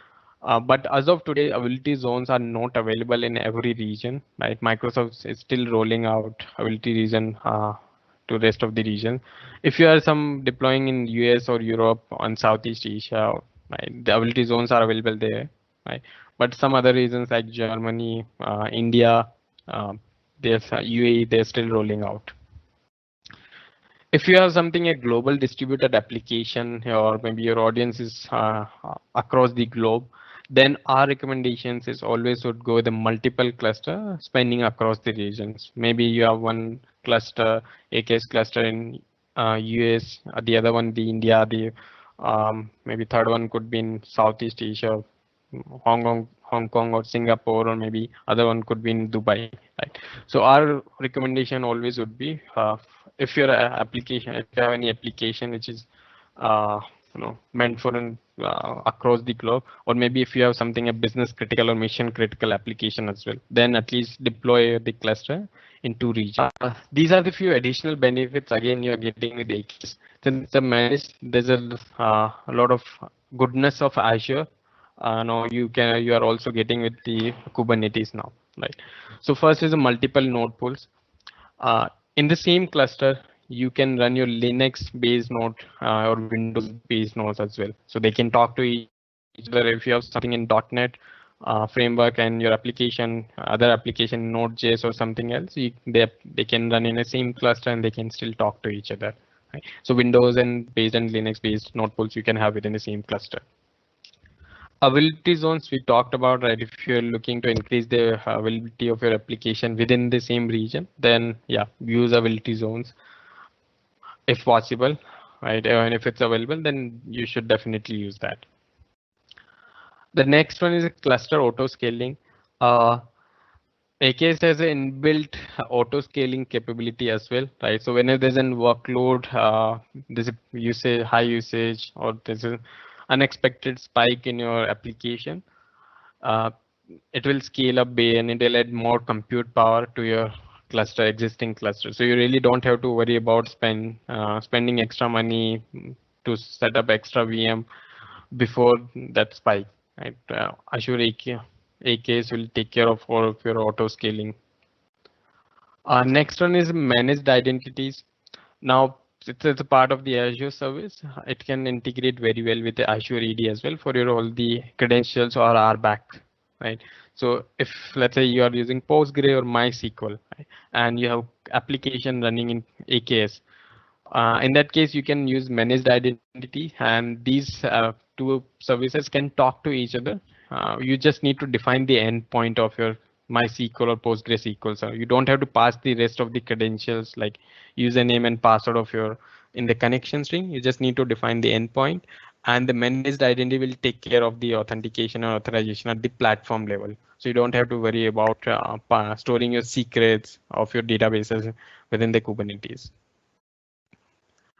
But as of today, availability zones are not available in every region, right? Microsoft is still rolling out availability region to rest of the region. If you are some deploying in US or Europe on Southeast Asia, right, the availability zones are available there, right? But some other regions like Germany, India, there's UAE, they're still rolling out. If you have something a global distributed application or maybe your audience is across the globe, then our recommendations is always would go with a multiple cluster spanning across the regions. Maybe you have one cluster, AKS cluster in US, the other one the India, the maybe third one could be in Southeast Asia, Hong Kong or Singapore, or maybe other one could be in Dubai, right? So our recommendation always would be if your application, if you have any application which is meant for across the globe, or maybe if you have something a business critical or mission critical application as well, then at least deploy the cluster in two regions. These are the few additional benefits again you are getting with AKS. Since it's a managed, there's a lot of goodness of Azure. Now you are also getting with the Kubernetes now, right? So first is a multiple node pools. In the same cluster, you can run your Linux based node or Windows based nodes as well. So they can talk to each other. If you have something in .NET framework and your application, other application Node.js or something else, they can run in the same cluster and they can still talk to each other. Right? So Windows and Linux based node pools you can have within the same cluster. Availability zones we talked about, right? If you're looking to increase the availability of your application within the same region, then yeah, use availability zones if possible, right? And if it's available, then you should definitely use that. The next one is a cluster auto scaling. AKS has an inbuilt auto scaling capability as well, right? So whenever there's a workload, there's a high usage or there's an unexpected spike in your application, uh, it will scale up bay and it will add more compute power to your existing cluster. So you really don't have to worry about spending extra money to set up extra VM before that spike. Right? Azure AKS will take care of all of your auto scaling. Next one is managed identities. Now it's a part of the Azure service. It can integrate very well with the Azure AD as well for your all the credentials or RBAC, right? So if let's say you are using Postgre or MySQL, right, and you have application running in AKS, in that case you can use managed identity, and these two services can talk to each other. You just need to define the endpoint of your MySQL or PostgreSQL. So you don't have to pass the rest of the credentials like username and password of your in the connection string. You just need to define the endpoint, and the managed identity will take care of the authentication or authorization at the platform level. So you don't have to worry about storing your secrets of your databases within the Kubernetes.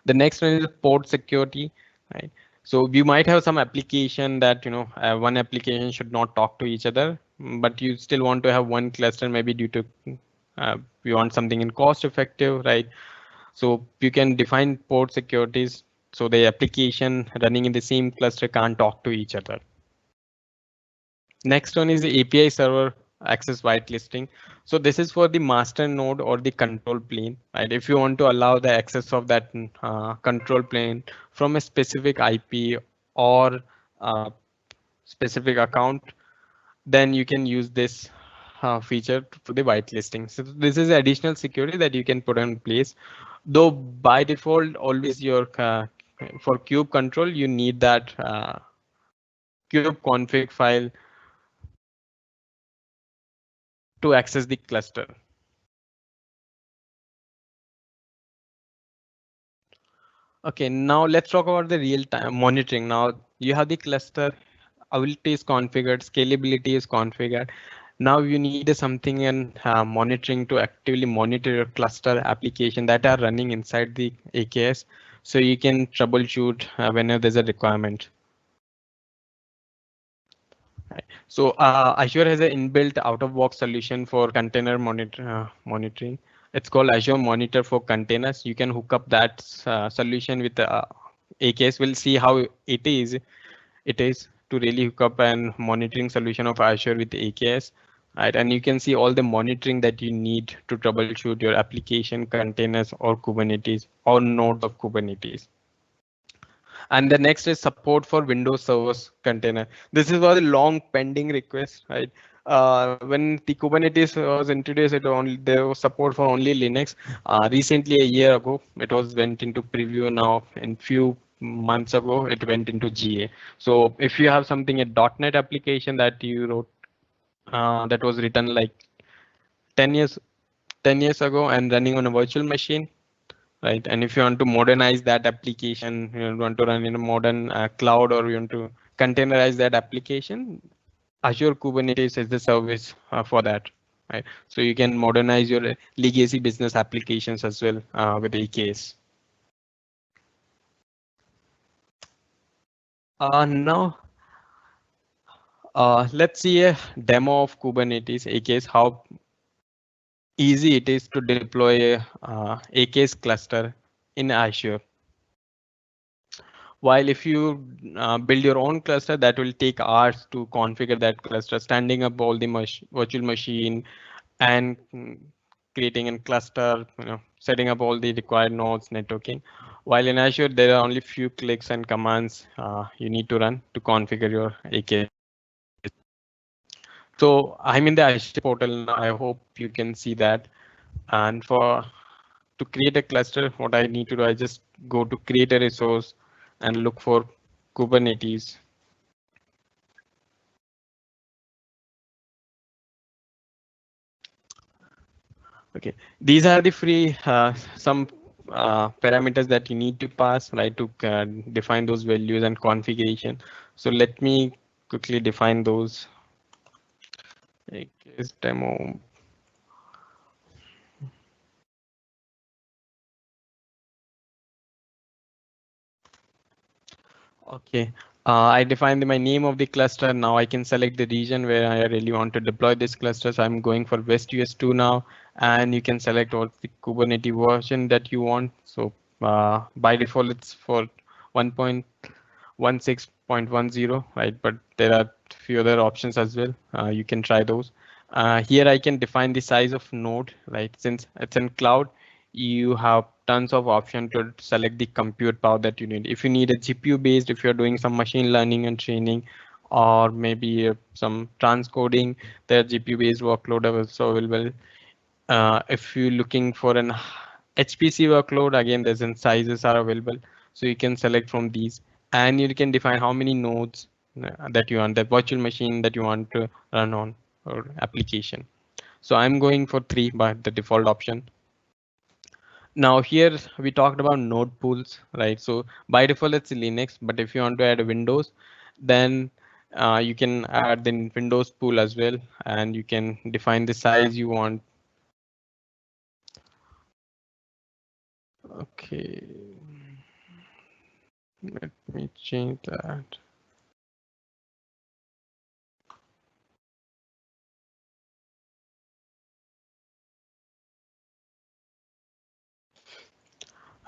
The next one is port security, right? So you might have some application that one application should not talk to each other, but you still want to have one cluster, maybe due to you want something in cost effective, right? So you can define port securities so the application running in the same cluster can't talk to each other. Next one is the API server access whitelisting. So this is for the master node or the control plane, right? If you want to allow the access of that control plane from a specific IP or specific account, then you can use this feature for the whitelisting. So this is additional security that you can put in place. Though by default, always your for kube control, you need that kube config file to access the cluster. Okay, now let's talk about the real-time monitoring. Now you have the cluster, availability is configured, scalability is configured. Now you need something in monitoring to actively monitor your cluster application that are running inside the AKS, so you can troubleshoot whenever there's a requirement. Right. So Azure has an inbuilt out-of-box solution for container monitoring. It's called Azure Monitor for Containers. You can hook up that solution with AKS. We'll see how it is to really hook up an monitoring solution of Azure with AKS. Right, and you can see all the monitoring that you need to troubleshoot your application, containers, or Kubernetes, or nodes of Kubernetes. And the next is support for Windows servers container. This is was a long pending request, right? When the Kubernetes was introduced, there was support for only Linux. Recently, a year ago, it was went into preview. Now, in few months ago, it went into GA. So if you have something a .NET application that you wrote that was written like 10 years 10 years ago and running on a virtual machine, right? And if you want to modernize that application, you want to run in a modern cloud, or you want to containerize that application, Azure Kubernetes is the service for that, right? So you can modernize your legacy business applications as well with AKS. Now, let's see a demo of Kubernetes AKS, how easy it is to deploy a AKS cluster in Azure. While if you build your own cluster, that will take hours to configure that cluster, standing up all the virtual machine and creating a cluster, setting up all the required nodes, networking. While in Azure, there are only few clicks and commands you need to run to configure your AKS. So I'm in the Azure portal now. I hope you can see that. And to create a cluster, what I need to do, I just go to create a resource and look for Kubernetes. Okay, these are the free some parameters that you need to pass, right, to define those values and configuration. So let me quickly define those. AKS demo. Okay, I defined my name of the cluster. Now I can select the region where I really want to deploy this cluster. So I'm going for West US2 now, and you can select what the Kubernetes version that you want. So by default, it's for 1.16.10, right? But there are a few other options as well. You can try those. Here I can define the size of node, right? Since it's in cloud, you have tons of option to select the compute power that you need. If you need a GPU based, if you're doing some machine learning and training, or maybe some transcoding, their GPU based workload are also available. If you're looking for an HPC workload, again, there's in sizes are available. So you can select from these, and you can define how many nodes that you want, the virtual machine that you want to run on or application. So I'm going for 3 by the default option. Now here we talked about node pools, right? So by default it's Linux, but if you want to add a Windows, then you can add the Windows pool as well, and you can define the size you want. Okay, let me change that.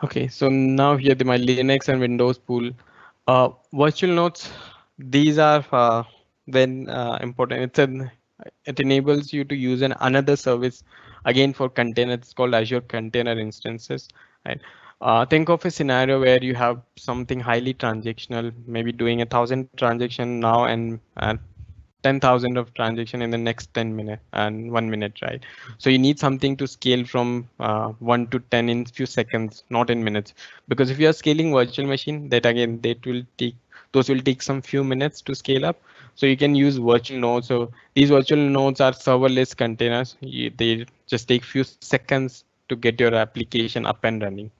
Okay, so now here my Linux and Windows pool. Virtual nodes, these are when important. It enables you to use another service again for container. It's called Azure Container Instances. Right? Think of a scenario where you have something highly transactional, maybe doing 1,000 transaction now and 10,000 of transaction in the next 10 minutes and 1 minute, right? So you need something to scale from 1 to 10 in few seconds, not in minutes. Because if you are scaling virtual machine, those will take some few minutes to scale up. So you can use virtual nodes. So these virtual nodes are serverless containers. They just take few seconds to get your application up and running.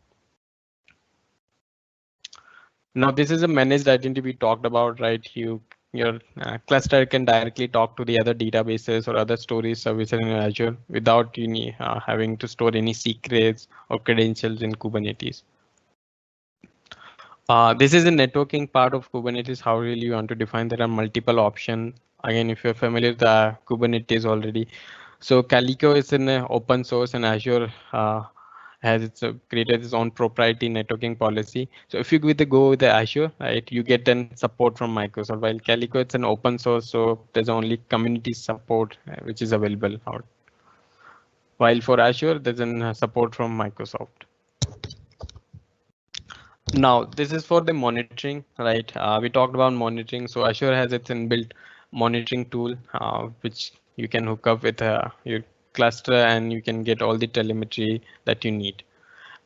Now this is a managed identity we talked about, right? Your cluster can directly talk to the other databases or other storage services in Azure without having to store any secrets or credentials in Kubernetes. This is the networking part of Kubernetes. How really you want to define? There are multiple options. Again, if you're familiar with Kubernetes already, so Calico is an open source, and Azure has created its own proprietary networking policy. So if you go with the Azure, right, you get then support from Microsoft. While Calico, it's an open source, so there's only community support which is available out. While for Azure, there's an support from Microsoft. Now this is for the monitoring, right? We talked about monitoring. So Azure has its inbuilt monitoring tool, which you can hook up with your cluster, and you can get all the telemetry that you need.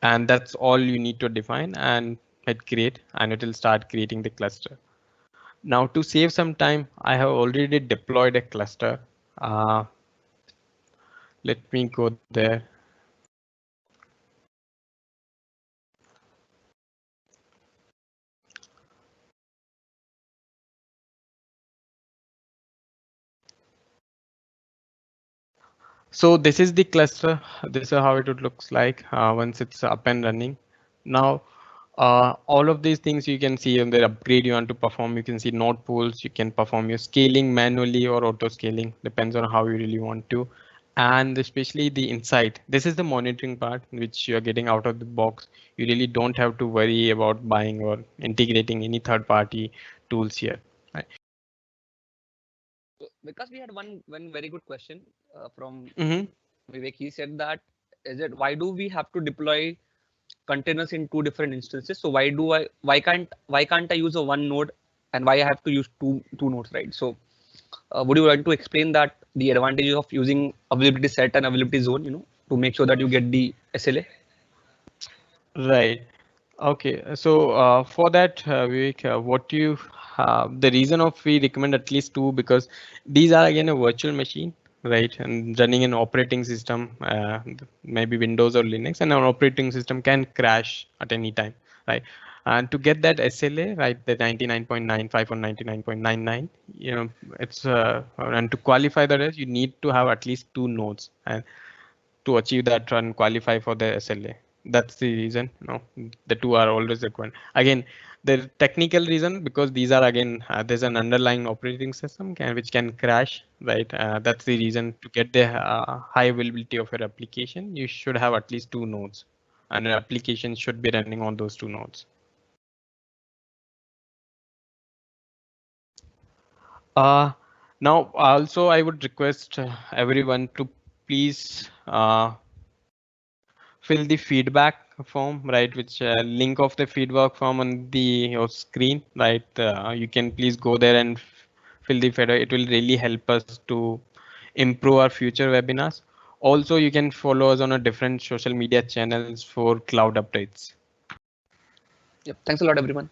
And that's all you need to define and hit create, and it will start creating the cluster. Now to save some time, I have already deployed a cluster. Let me go there. So this is the cluster. This is how it looks like once it's up and running. Now, all of these things you can see in the upgrade you want to perform. You can see node pools. You can perform your scaling manually or auto scaling, depends on how you really want to. And especially the insight. This is the monitoring part which you're getting out of the box. You really don't have to worry about buying or integrating any third-party tools here. Right? So, because we had one very good question from Mm-hmm. Vivek. He said that why do we have to deploy containers in two different instances? So why can't I use a one node, and why I have to use two nodes, right? So would you like to explain that the advantages of using availability set and availability zone, to make sure that you get the SLA? Right. Okay. So for that, Vivek, the reason of we recommend at least two, because these are again a virtual machine, right? And running an operating system, maybe Windows or Linux, and an operating system can crash at any time, right? And to get that SLA, right, the 99.95 or 99.99, it's and to qualify that, you need to have at least two nodes, and to achieve that and qualify for the SLA. That's the reason. The two are always required. Again, the technical reason, because these are again there's an underlying operating system which can crash, right? That's the reason. To get the high availability of your application, you should have at least two nodes, and your application should be running on those two nodes. Now also I would request everyone to please fill the feedback form, right, which link of the feedback form on your screen, right? You can please go there and fill the feedback. It will really help us to improve our future webinars. Also, you can follow us on a different social media channels for cloud updates. Yep. Thanks a lot, everyone.